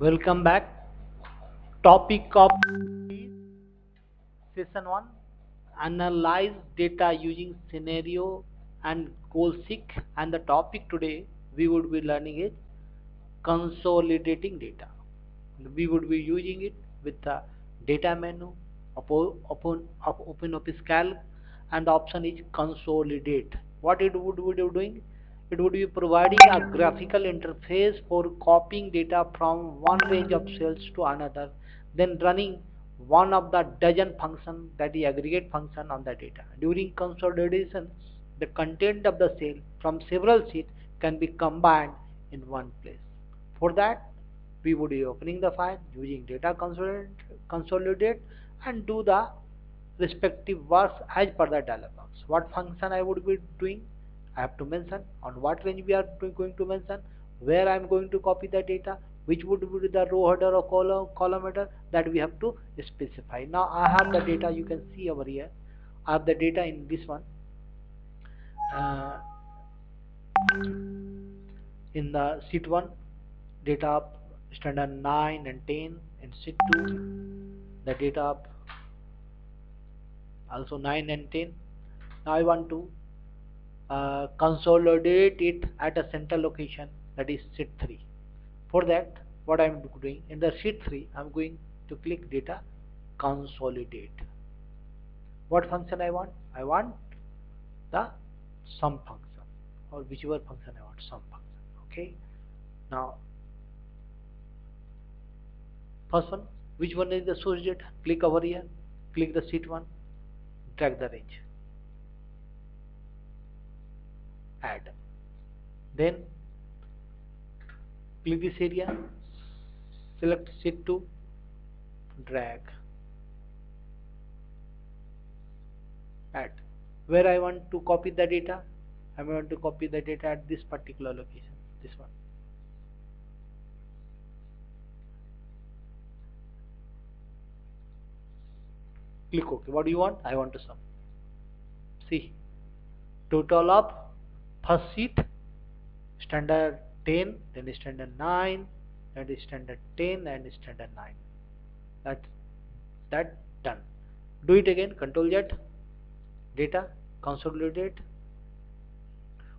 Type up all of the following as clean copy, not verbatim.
Welcome back. Topic of session 1, analyze data using scenario and goal seek, and the topic today we would be learning is consolidating data. We would be using it with the data menu, open office calc, and the option is consolidate. What it would be doing? It would be providing a graphical interface for copying data from one range of cells to another, then running one of the dozen function, that is aggregate function, on the data. During consolidation, the content of the cell from several sheets can be combined in one place. For that, we would be opening the file using data consolidate and do the respective works as per the dialog box. What function I would be doing? I have to mention on what range we are going to mention, where I am going to copy the data, which would be the row header or column header, that we have to specify. Now I have the data, you can see over here. I have the data in this one. In the sheet 1, data of standard 9 and 10. In sheet 2, the data of also 9 and 10. Now I want to consolidate it at a central location, that is sheet 3. For that, what I am doing, in the sheet 3 I am going to click data consolidate. What function I want? I want the sum function, or whichever function I want, sum function. Okay. Now first one, which one is the source data? Click over here, click the sheet 1, drag the range, add, then click this area, select sheet 2, drag, add. Where I want to copy the data? I want to copy the data at this particular location, this one. Click OK. What do you want? I want to sum. See, total of first sheet standard 10, then standard 9, then standard 10, and standard 9. That done. Do it again. Control Z, data consolidate.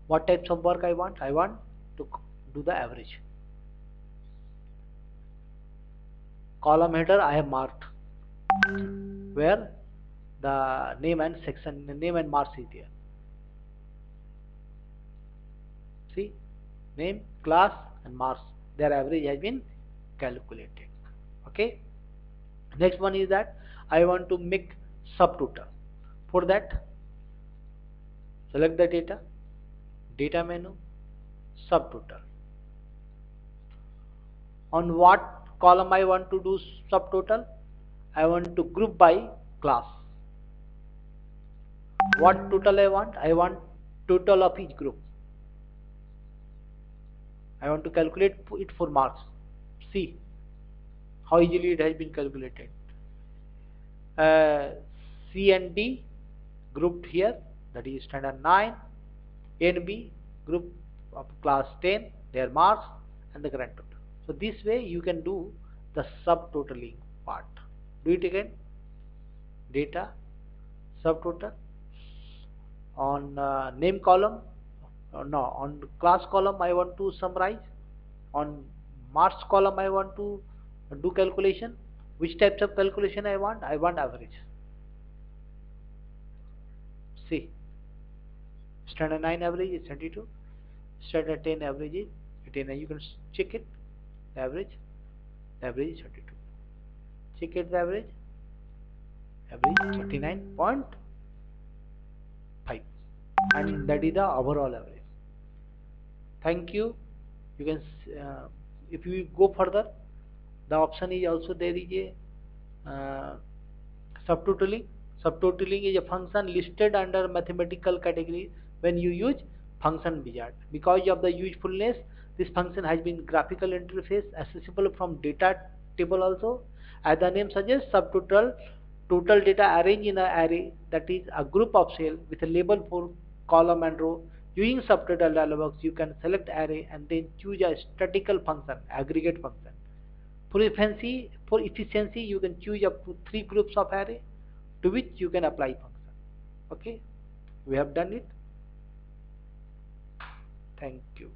What types of work I want? I want to do the average. Column header I have marked, where the name and section, name and marks is there. See, name, class, and marks, their average has been calculated. Okay. Next one is that I want to make subtotal. For that, select the data menu, subtotal. On what column I want to do subtotal? I want to group by class. What total I want? I want total of each group. I want to calculate it for marks. See how easily it has been calculated. C and D grouped here, that is standard 9. A and B group of class 10, their marks and the grand total. So this way you can do the subtotaling part. Do it again. Data subtotal. On name column, on class column I want to summarize. On marks column I want to do calculation. Which types of calculation I want? I want average. See, standard 9 average is 22, standard 10 average is 18. You can check it. The average is 32. Check it, the average 39.5, and that is the overall average. Thank you. You can if you go further, the option is also there is a subtotaling. Subtotaling is a function listed under mathematical category when you use function wizard. Because of the usefulness, this function has been graphical interface accessible from data table also. As the name suggests, subtotal, total data arranged in an array, that is a group of cells with a label for column and row. Using subtotal dialog box, you can select array and then choose a statistical function, aggregate function. For efficiency, you can choose up to three groups of array to which you can apply function. Okay, we have done it. Thank you.